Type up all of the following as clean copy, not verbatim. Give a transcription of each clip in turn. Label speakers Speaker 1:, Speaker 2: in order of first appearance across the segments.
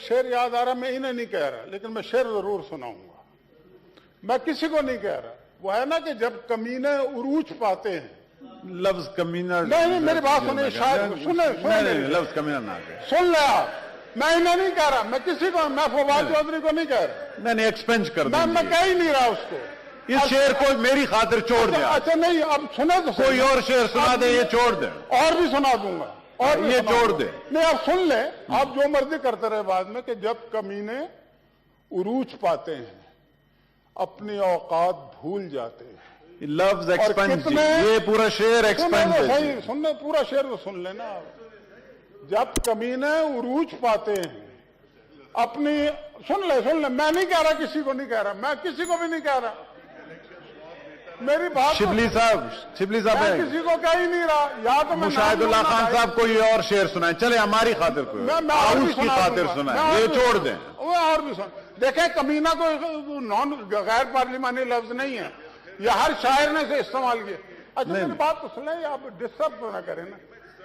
Speaker 1: शेर याद आ रहा, मैं इन्हें नहीं कह रहा, लेकिन मैं शेर जरूर सुनाऊंगा। मैं किसी को नहीं कह रहा, वो है ना कि जब कमीने उरूज पाते हैं।
Speaker 2: लफ्ज कमीना
Speaker 1: नहीं, मेरी बात सुनिए, शायद सुने
Speaker 2: लफ्ज कमीना ना कहे।
Speaker 1: सुन ले आप, मैं इन्हें नहीं कह रहा, मैं किसी को, मैं फवाद चौधरी को नहीं कह रहा।
Speaker 2: नहीं, एक्सपेंज कर दो।
Speaker 1: मैं कह ही नहीं रहा उसको।
Speaker 2: इस शेर को मेरी खातिर छोड़ दे।
Speaker 1: अच्छा नहीं, अब सुने तो
Speaker 2: कोई और शेर सुना दे, ये छोड़ दे।
Speaker 1: और भी सुना दूंगा, और
Speaker 2: ये छोड़ दे।
Speaker 1: नहीं, आप सुन ले, आप जो मर्जी करते रहे बाद में, कि जब कमीने उरूज पाते हैं अपनी औकात भूल जाते हैं।
Speaker 2: लफ्ज एक्सपेंज, ये पूरा शेर एक्सपेंज है।
Speaker 1: सही सुनने, पूरा शेर तो सुन लेना आप। जब कमीने उरूज पाते हैं अपनी, सुन ले, मैं नहीं कह रहा, किसी को नहीं कह रहा, मैं किसी को भी नहीं कह रहा, मेरी बात।
Speaker 2: शिबली साहब
Speaker 1: मैं किसी को कह ही नहीं रहा। या तो
Speaker 2: मुशाहिदुल्लाह खान साहब कोई और शेर सुनाए, चले हमारी खातिर कोई उसकी खातिर सुनाए, ये छोड़ दें।
Speaker 1: वो और भी सुन देखे, कमीना कोई नॉन गैर पार्लिमानी लफ्ज नहीं है, ये हर शायर ने से इस्तेमाल किया। अच्छा मेरी बात तो सुने, आप डिस्टर्ब तो ना करें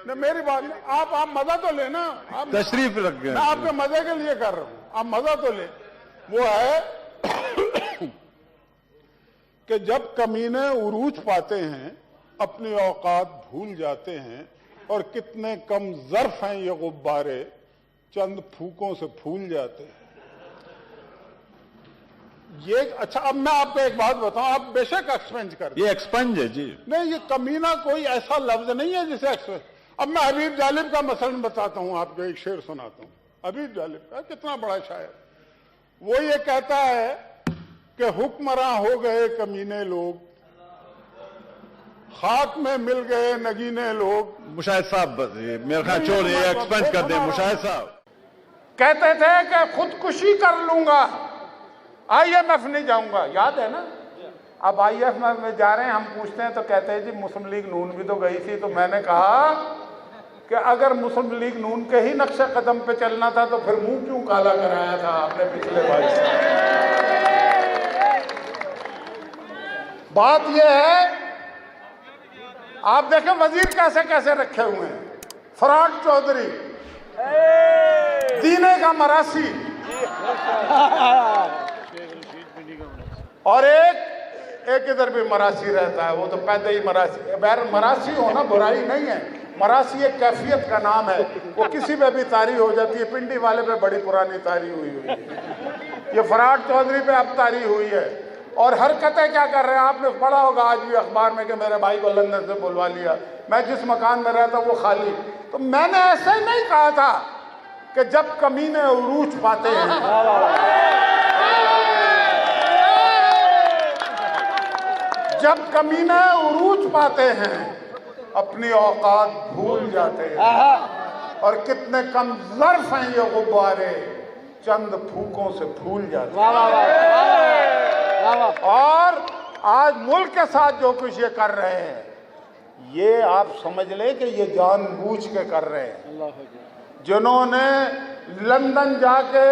Speaker 1: ना मेरी बात। आप मजा तो लेना, आप
Speaker 2: तशरीफ रख गए।
Speaker 1: मैं आपके मजे के लिए कर रहा हूं, आप मजा तो ले। वो है कि जब कमीने उरूज पाते हैं अपनी औकात भूल जाते हैं, और कितने कम ज़र्फ हैं ये गुब्बारे, चंद फूकों से फूल जाते हैं। ये अच्छा, अब मैं आपको एक बात बताऊं, आप बेशक एक्सपेंज कर,
Speaker 2: ये एक्सपेंज है जी।
Speaker 1: नहीं, ये कमीना कोई ऐसा लफ्ज नहीं है जिसे एक्सपेंज। अब मैं हबीब जालिब का मसलन बताता हूं, आपको एक शेर सुनाता हूं। हबीब जालिब का कितना बड़ा शायर, वो ये कहता है कि हुक्मरां हो गए कमीने लोग, खाक में मिल गए नगीने लोग।
Speaker 2: मुशाहिद साहब बस मेरे ख्याल छोड़, ये एक्सपेंज कर दें। मुशाहिद साहब
Speaker 1: कहते थे कि खुदकुशी कर लूंगा, IMF नहीं जाऊंगा, याद है ना? अब IMF में जा रहे हैं, हम पूछते हैं तो कहते हैं जी मुस्लिम लीग नून भी तो गई थी। तो मैंने कहा कि अगर मुस्लिम लीग नून के ही नक्शे कदम पे चलना था तो फिर मुंह क्यों काला कराया था आपने पिछले 22 साल? बात यह है, आप देखें वजीर कैसे कैसे रखे हुए हैं। फराड चौधरी, दीने का मरासी, और एक इधर भी मरासी रहता है, वो तो पैदा ही मरासी। बहर मरासी होना बुराई नहीं है, मरासी एक कैफियत का नाम है, वो किसी पे भी तारी हो जाती है। पिंडी वाले पे बड़ी पुरानी तारी हुई है, ये फराड चौधरी पे अब तारी हुई है। और हरकतें क्या कर रहे हैं, आपने पढ़ा होगा आज भी अखबार में कि मेरे भाई को लंदन से बुलवा लिया, मैं जिस मकान में रहता वो खाली। तो मैंने ऐसे ही नहीं कहा था कि जब कमीने उरूज पाते हैं, जब कमीने उरूज पाते हैं अपनी औकात भूल जाते हैं, और कितने कम ज़र्फ हैं ये गुब्बारे, चंद फूकों से फूल जाते हैं। और आज मुल्क के साथ जो कुछ ये कर रहे हैं, ये आप समझ लें कि ये जानबूझ के कर रहे हैं। जिन्होंने लंदन जाके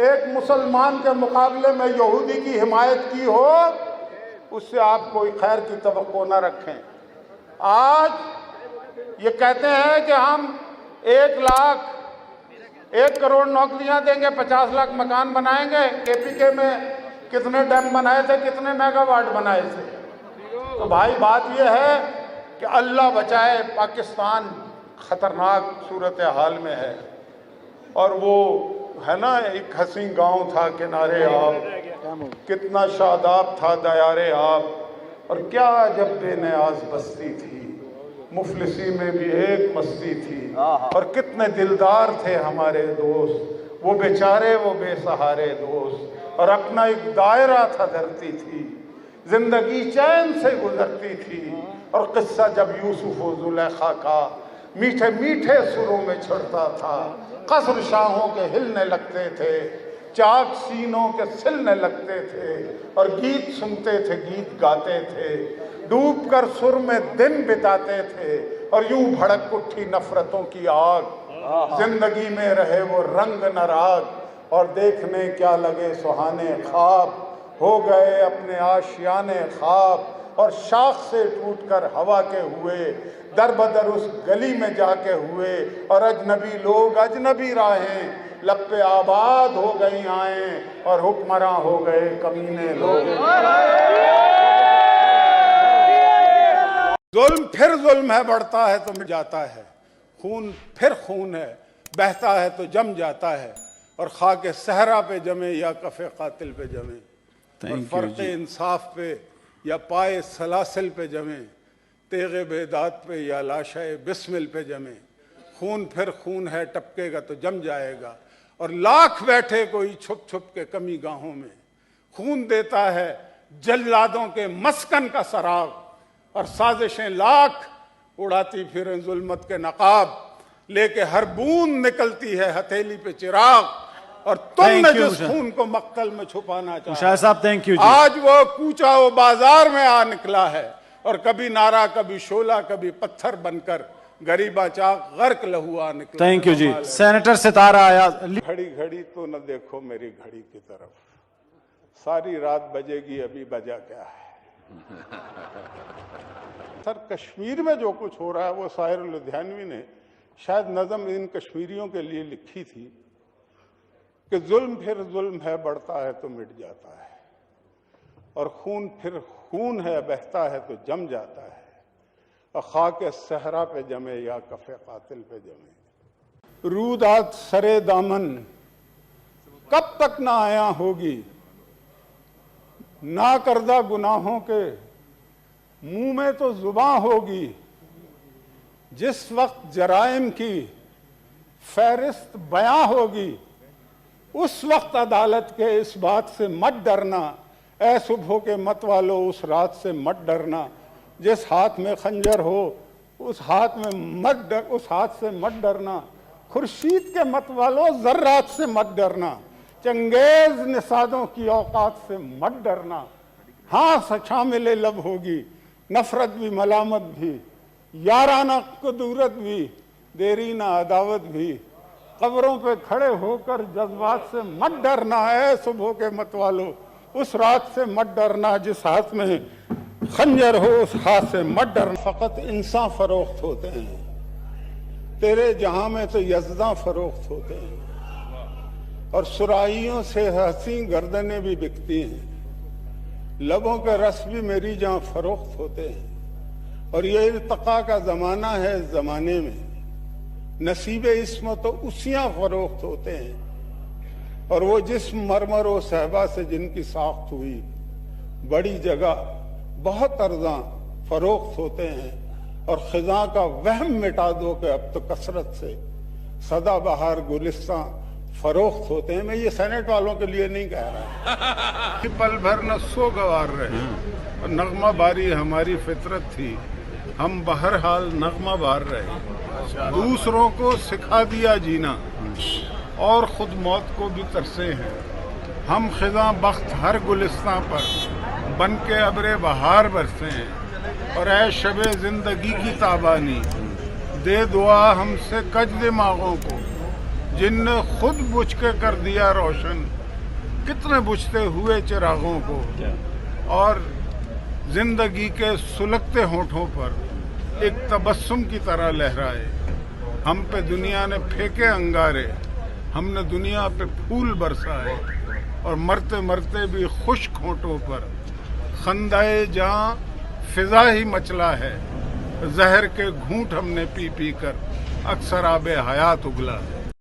Speaker 1: एक मुसलमान के मुकाबले में यहूदी की हिमायत की हो, उससे आप कोई खैर की तवक्को न रखें। आज ये कहते हैं कि हम 1 करोड़ नौकरियां देंगे, 50 लाख मकान बनाएंगे। KPK में कितने डैम बनाए थे, कितने मेगावाट बनाए थे? तो भाई बात यह है कि अल्लाह बचाए, पाकिस्तान खतरनाक सूरत हाल में है। और वो है ना, एक हसी गांव था किनारे आब, कितना शादाब था दयारे आब, और क्या जब बेनियाज बस्ती थी, मुफलिसी में भी एक मस्ती थी, और कितने दिलदार थे हमारे दोस्त, वो बेचारे वो बेसहारे दोस्त, और अपना एक दायरा था धरती थी, जिंदगी चैन से गुजरती थी। और किस्सा जब यूसुफ और जुलेखा का मीठे मीठे सुरों में छड़ता था, कसर शाहों के हिलने लगते थे, चाक सीनों के सिलने लगते थे, और गीत सुनते थे, गीत गाते थे, डूब कर सुर में दिन बिताते थे, और यूं भड़क उठी नफरतों की आग, जिंदगी में रहे वो रंग नराग, और देखने क्या लगे सुहाने ख्वाब, हो गए अपने आशियाने ख्वाब, और शाख से टूटकर हवा के हुए, दर बदर उस गली में जाके हुए, और अजनबी लोग अजनबी राहें लब पे आबाद हो गई आएं और हुक्मरां हो गए कमीने लोग। जुल्म फिर जुल्म है, बढ़ता है तो मिट जाता है, खून फिर खून है, बहता है तो जम जाता है, और खाके सहरा पे जमे या कफ़े कातिल पे जमे, और फर्क़े इंसाफ पे या पाए सलासिल पे जमे, तेगे बेदात पे या लाशाए बिस्मिल पे जमे, खून फिर खून है, टपकेगा तो जम जाएगा, और लाख बैठे कोई छुप छुप के कमी गाहों में, खून देता है जल्लादों के मस्कन का सराग, और साजिशें लाख उड़ाती फिरें जुल्मत के नकाब, लेके हर बूंद निकलती है हथेली पे चिराग, और तुमने जिस खून को मक्तल में छुपाना चाहा,
Speaker 3: साहब थैंक यू,
Speaker 1: आज वो कूचा वो बाजार में आ निकला है, और कभी नारा कभी शोला कभी पत्थर बनकर गरीबा चाक गर्क लहुआ निकला।
Speaker 3: Thank you ji. Senator Sitara आया।
Speaker 1: घड़ी घड़ी तो न देखो मेरी घड़ी की तरफ, सारी रात बजेगी अभी बजा क्या है। सर कश्मीर में जो कुछ हो रहा है वो शायर लुधियानवी ने शायद नज़म इन कश्मीरियों के लिए लिखी थी कि जुल्म फिर जुल्म है, बढ़ता है तो मिट जाता है, और खून फिर खून है, बहता है तो जम जाता है, और खाके सहरा पे जमे या कफ़े कातिल पे जमे। रूदात सरे दामन कब तक ना आया होगी, ना करदा गुनाहों के मुंह में तो जुबां होगी, जिस वक्त जराइम की फहरिस्त बयां होगी, उस वक्त अदालत के इस बात से मत डरना, ऐ सुबह के मत वालो उस रात से मत डरना, जिस हाथ में खंजर हो उस हाथ से मत डरना, खुर्शीद के मत वालो जर्रात से मत डरना, चंगेज निसादों की औकात से मत डरना। हाँ शामिल लब होगी नफरत भी मलामत भी, याराना कुदूरत भी देरीना अदावत भी, कब्रों पे खड़े होकर जज्बात से मत डरना, है सुबह के मत वालो उस रात से मत डरना, जिस हाथ में खंजर हो उस हाथ से मत डरना। फकत इंसान फरोख्त होते हैं, तेरे जहां में तो यज़दां फरोख्त होते हैं, और सुराहियों से हंसी गर्दनें भी बिकती हैं, लबों के रस भी मेरी जहां फरोख्त होते हैं, और ये इर्तका का जमाना है, इस जमाने में नसीब इस्म तो उसियां फरोख्त होते हैं, और वो जिस मरमर व सहबा से जिनकी साख्त हुई, बड़ी जगह बहुत अर्जा फरोख्त होते हैं, और खिजा का वहम मिटा दो कि अब तो कसरत से सदा बहार गुलिस्तां फरोख्त होते हैं। मैं ये सेनेट वालों के लिए नहीं कह रहा। पल भर न सो गवार रहे, नगमा बारी हमारी फितरत थी, हम बहरहाल नगमा बार रहे, दूसरों को सिखा दिया जीना और खुद मौत को भी तरसे हैं, हम खिजा बख्त हर गुलिस्तां पर बन के अबरे बहार बरसे हैं, और ऐ शबे जिंदगी की ताबानी दे दुआ हमसे कज दिमागों को, जिनने खुद बुझ के कर दिया रोशन कितने बुझते हुए चिरागों को, और जिंदगी के सुलगते होठों पर एक तबस्सुम की तरह लहराए, हम पे दुनिया ने फेंके अंगारे, हमने दुनिया पे फूल बरसाए, और मरते मरते भी खुश्क होठों पर खंदाए जहां फिजा ही मचला है, जहर के घूंट हमने पी पी कर अक्सर आबे हयात उगला है।